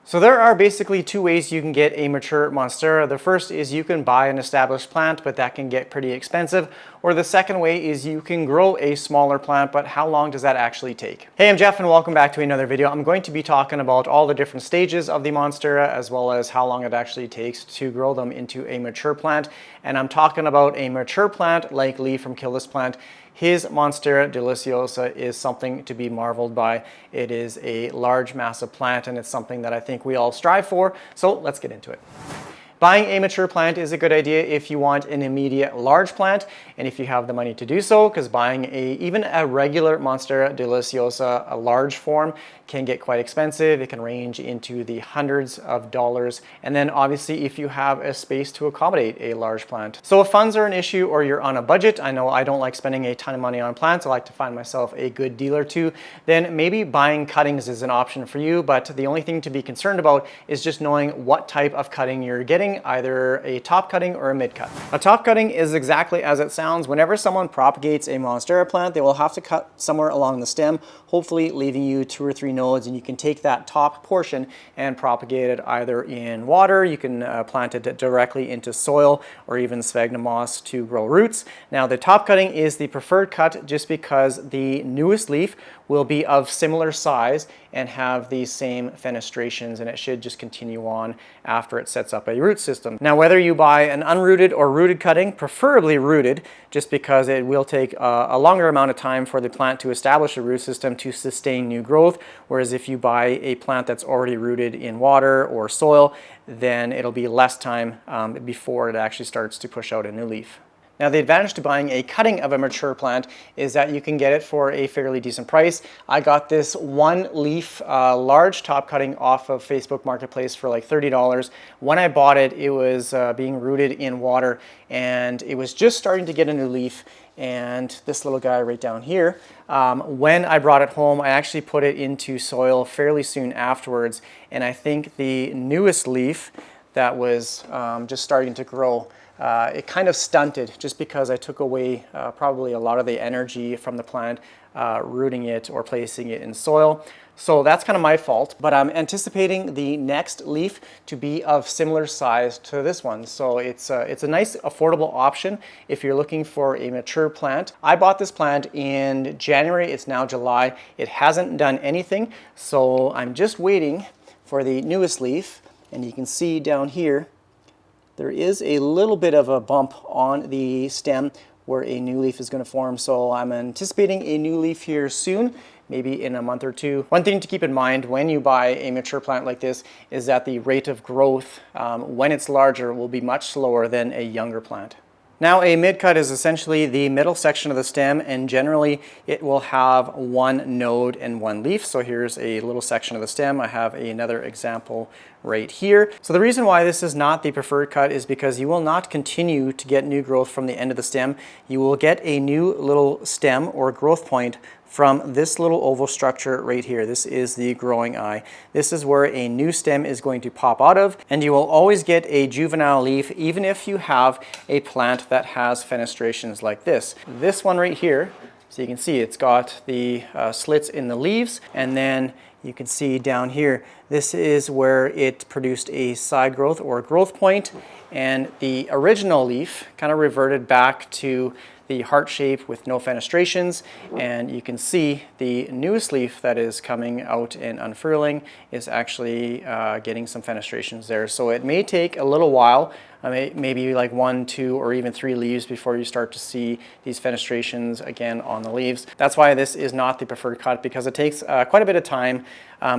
So there are basically two ways you can get a mature Monstera. The first is you can buy an established plant, but that can get pretty expensive. Or the second way is you can grow a smaller plant, but how long does that actually take? Hey, I'm Jeff and welcome back to another video. I'm going to be talking about all the different stages of the Monstera as well as how long it actually takes to grow them into a mature plant. And I'm talking about a mature plant like Lee from Kill This Plant. His Monstera deliciosa is something to be marveled by. It is a large, massive plant, and it's something that I think we all strive for. So let's get into it. Buying a mature plant is a good idea if you want an immediate large plant and if you have the money to do so, because buying even a regular Monstera deliciosa, a large form, can get quite expensive. It can range into the hundreds of dollars. And then obviously if you have a space to accommodate a large plant. So if funds are an issue or you're on a budget, I know I don't like spending a ton of money on plants. I like to find myself a good deal or two. Then maybe buying cuttings is an option for you, but the only thing to be concerned about is just knowing what type of cutting you're getting, either a top cutting or a mid cut. A top cutting is exactly as it sounds. Whenever someone propagates a Monstera plant, they will have to cut somewhere along the stem, hopefully leaving you 2 or 3 nodes, and you can take that top portion and propagate it either in water, you can plant it directly into soil, or even sphagnum moss to grow roots. Now the top cutting is the preferred cut just because the newest leaf will be of similar size and have the same fenestrations, and it should just continue on after it sets up a root system. Now whether you buy an unrooted or rooted cutting, preferably rooted, just because it will take a longer amount of time for the plant to establish a root system to sustain new growth, whereas if you buy a plant that's already rooted in water or soil, then it'll be less time before it actually starts to push out a new leaf. Now the advantage to buying a cutting of a mature plant is that you can get it for a fairly decent price. I got this 1 leaf large top cutting off of Facebook Marketplace for like $30. When I bought it, it was being rooted in water and it was just starting to get a new leaf. And this little guy right down here, when I brought it home, I actually put it into soil fairly soon afterwards. And I think the newest leaf that was just starting to grow, it kind of stunted just because I took away probably a lot of the energy from the plant, rooting it or placing it in soil. So that's kind of my fault, but I'm anticipating the next leaf to be of similar size to this one. So it's a nice affordable option if you're looking for a mature plant. I bought this plant in January, it's now July. It hasn't done anything, so I'm just waiting for the newest leaf. And you can see down here, there is a little bit of a bump on the stem where a new leaf is going to form. So I'm anticipating a new leaf here soon, maybe in a month or two. One thing to keep in mind when you buy a mature plant like this is that the rate of growth when it's larger will be much slower than a younger plant. Now a mid-cut is essentially the middle section of the stem, and generally it will have 1 node and 1 leaf. So here's a little section of the stem. I have another example right here. So the reason why this is not the preferred cut is because you will not continue to get new growth from the end of the stem. You will get a new little stem or growth point from this little oval structure right here. This is the growing eye. This is where a new stem is going to pop out of, and you will always get a juvenile leaf even if you have a plant that has fenestrations like this. This one right here, so you can see it's got the slits in the leaves, and then you can see down here, this is where it produced a side growth or a growth point, and the original leaf kind of reverted back to the heart shape with no fenestrations, and you can see the newest leaf that is coming out and unfurling is actually getting some fenestrations there. So it may take a little while, maybe like 1, 2, or even 3 leaves before you start to see these fenestrations again on the leaves. That's why this is not the preferred cut, because it takes quite a bit of time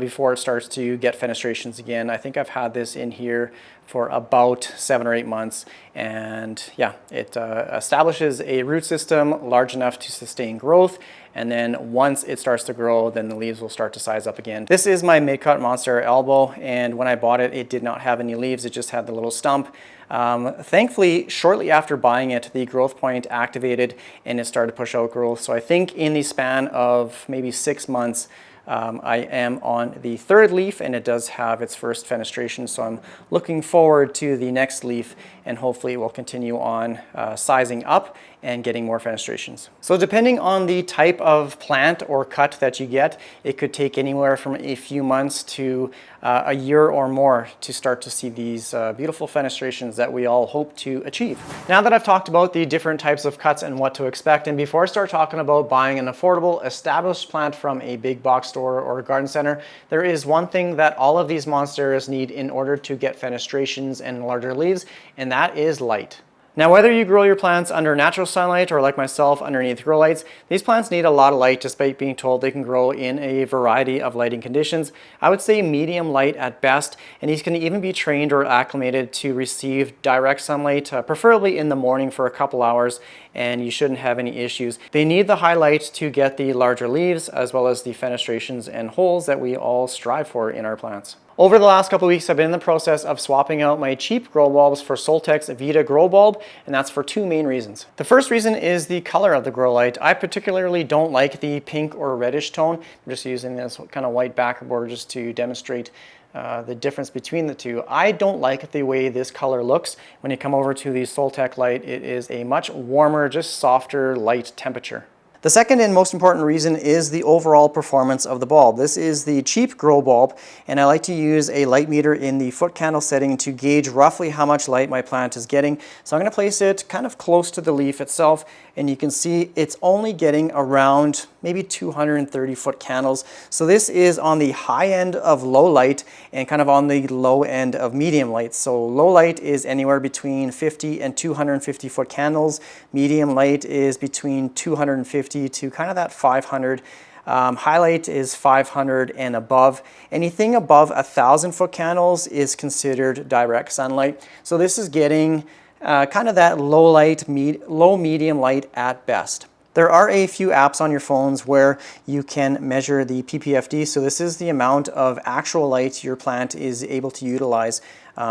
before it starts to get fenestrations again. I think I've had this in here for about 7 or 8 months, and yeah, it establishes a root system large enough to sustain growth, and then once it starts to grow, then the leaves will start to size up again. This is my mid-cut Monstera elbow, and when I bought it, it did not have any leaves, it just had the little stump. Thankfully, shortly after buying it, the growth point activated and it started to push out growth. So I think in the span of maybe 6 months, I am on the 3rd leaf, and it does have its first fenestration, so I'm looking forward to the next leaf, and hopefully it will continue on sizing up and getting more fenestrations. So depending on the type of plant or cut that you get, it could take anywhere from a few months to a year or more to start to see these beautiful fenestrations that we all hope to achieve. Now that I've talked about the different types of cuts and what to expect, and before I start talking about buying an affordable, established plant from a big box store or a garden center, there is one thing that all of these monsteras need in order to get fenestrations and larger leaves, and that is light. Now, whether you grow your plants under natural sunlight or like myself underneath grow lights, these plants need a lot of light despite being told they can grow in a variety of lighting conditions. I would say medium light at best, and these can even be trained or acclimated to receive direct sunlight, preferably in the morning for a couple hours, and you shouldn't have any issues. They need the high light to get the larger leaves as well as the fenestrations and holes that we all strive for in our plants. Over the last couple of weeks, I've been in the process of swapping out my cheap grow bulbs for Soltech's Vita grow bulb, and that's for two main reasons. The first reason is the color of the grow light. I particularly don't like the pink or reddish tone. I'm just using this kind of white backer border just to demonstrate the difference between the two. I don't like the way this color looks. When you come over to the Soltech light, it is a much warmer, just softer light temperature. The second and most important reason is the overall performance of the bulb. This is the cheap grow bulb, and I like to use a light meter in the foot candle setting to gauge roughly how much light my plant is getting. So I'm going to place it kind of close to the leaf itself, and you can see it's only getting around maybe 230 foot candles. So this is on the high end of low light and kind of on the low end of medium light. So low light is anywhere between 50 and 250 foot candles. Medium light is between 250 to kind of that 500. Highlight is 500 and above. Anything above 1,000 foot candles is considered direct sunlight. So this is getting kind of that low light, low medium light at best. There are a few apps on your phones where you can measure the PPFD. So this is the amount of actual light your plant is able to utilize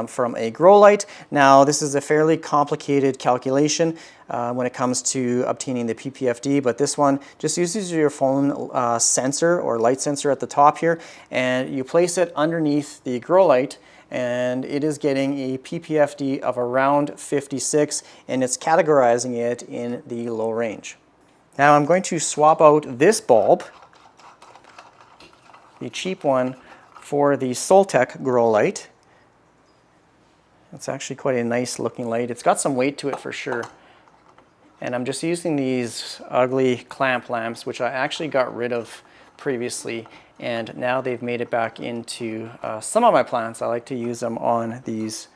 from a grow light. Now, this is a fairly complicated calculation when it comes to obtaining the PPFD, but this one just uses your phone sensor or light sensor at the top here, and you place it underneath the grow light, and it is getting a PPFD of around 56, and it's categorizing it in the low range. Now I'm going to swap out this bulb, the cheap one, for the Soltech grow light. It's actually quite a nice looking light. It's got some weight to it for sure. And I'm just using these ugly clamp lamps, which I actually got rid of previously, and now they've made it back into some of my plants. I like to use them on these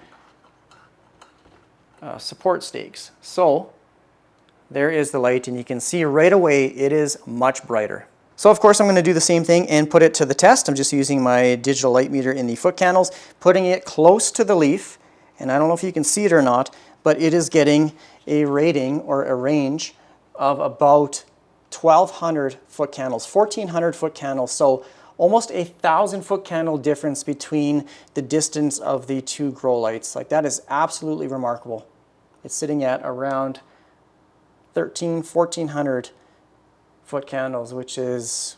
support stakes. So there is the light, and you can see right away it is much brighter. So of course I'm going to do the same thing and put it to the test. I'm just using my digital light meter in the foot candles, putting it close to the leaf, and I don't know if you can see it or not, but it is getting a rating or a range of about 1,200 foot candles, 1,400 foot candles. So almost 1,000 foot candle difference between the distance of the two grow lights. Like, that is absolutely remarkable. It's sitting at around 1,400 foot candles, which is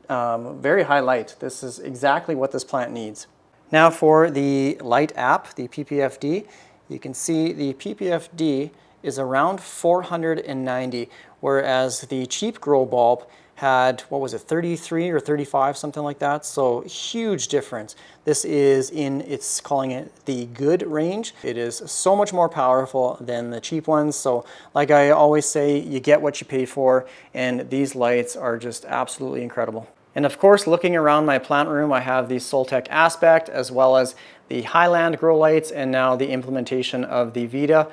very high light. This is exactly what this plant needs. Now for the light app, the PPFD, you can see the PPFD is around 490, whereas the cheap grow bulb had, what was it, 33 or 35, something like that. So huge difference. This is it's calling it the good range. It is so much more powerful than the cheap ones. So like I always say, you get what you pay for, and these lights are just absolutely incredible. And of course, looking around my plant room, I have the Soltech Aspect as well as the Highland grow lights, and now the implementation of the Vita.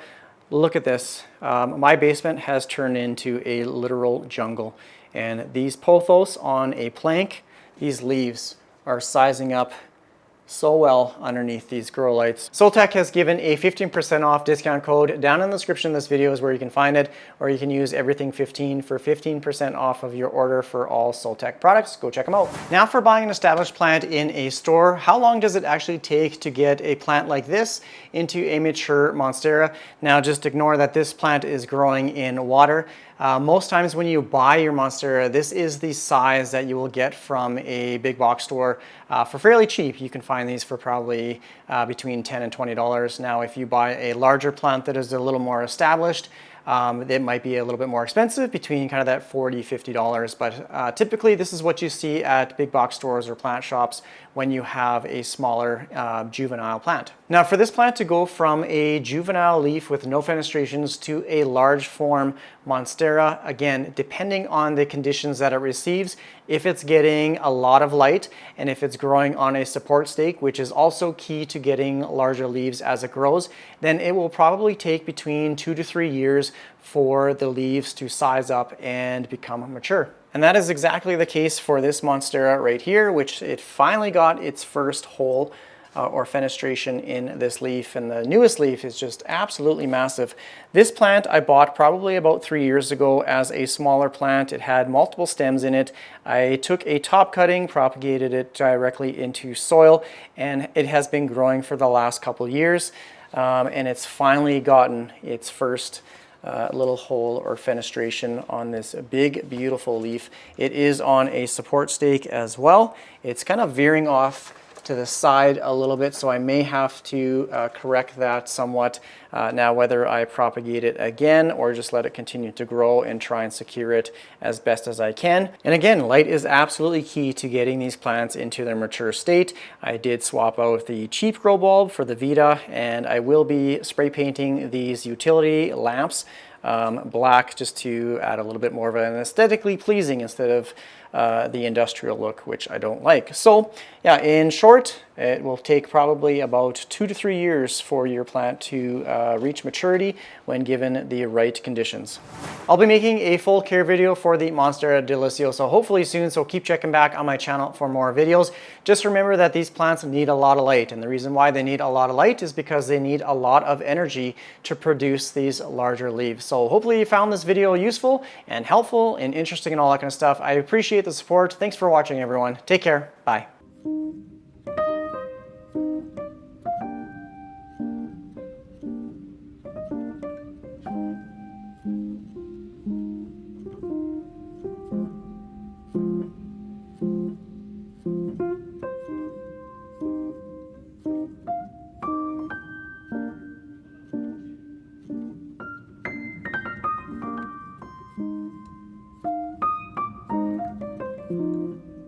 Look at this. My basement has turned into a literal jungle. And these pothos on a plank, these leaves are sizing up so well underneath these grow lights. Soltech has given a 15% off discount code. Down in the description of this video is where you can find it, or you can use everything15 for 15% off of your order for all Soltech products. Go check them out. Now for buying an established plant in a store, how long does it actually take to get a plant like this into a mature Monstera? Now just ignore that this plant is growing in water. Most times when you buy your Monstera, this is the size that you will get from a big box store for fairly cheap. You can find these for probably between $10 and $20. Now, if you buy a larger plant that is a little more established, It might be a little bit more expensive, between kind of that $40, $50, but typically this is what you see at big box stores or plant shops when you have a smaller juvenile plant. Now for this plant to go from a juvenile leaf with no fenestrations to a large form Monstera, again, depending on the conditions that it receives, if it's getting a lot of light and if it's growing on a support stake, which is also key to getting larger leaves as it grows, then it will probably take between 2 to 3 years for the leaves to size up and become mature. And that is exactly the case for this Monstera right here, which it finally got its first hole or fenestration in this leaf, and the newest leaf is just absolutely massive. This plant I bought probably about 3 years ago as a smaller plant. It had multiple stems in it. I took a top cutting, propagated it directly into soil, and it has been growing for the last couple years, and it's finally gotten its first little hole or fenestration on this big, beautiful leaf. It is on a support stake as well. It's kind of veering off to the side a little bit, so I may have to correct that somewhat now, whether I propagate it again or just let it continue to grow and try and secure it as best as I can. And again, light is absolutely key to getting these plants into their mature state. I did swap out the cheap grow bulb for the Vita, and I will be spray painting these utility lamps black, just to add a little bit more of an aesthetically pleasing instead of the industrial look, which I don't like. So yeah, in short, it will take probably about 2 to 3 years for your plant to reach maturity when given the right conditions. I'll be making a full care video for the Monstera Delicioso hopefully soon, so keep checking back on my channel for more videos. Just remember that these plants need a lot of light, and the reason why they need a lot of light is because they need a lot of energy to produce these larger leaves. So hopefully you found this video useful and helpful and interesting and all that kind of stuff. I appreciate the support. Thanks for watching, everyone. Take care. Bye.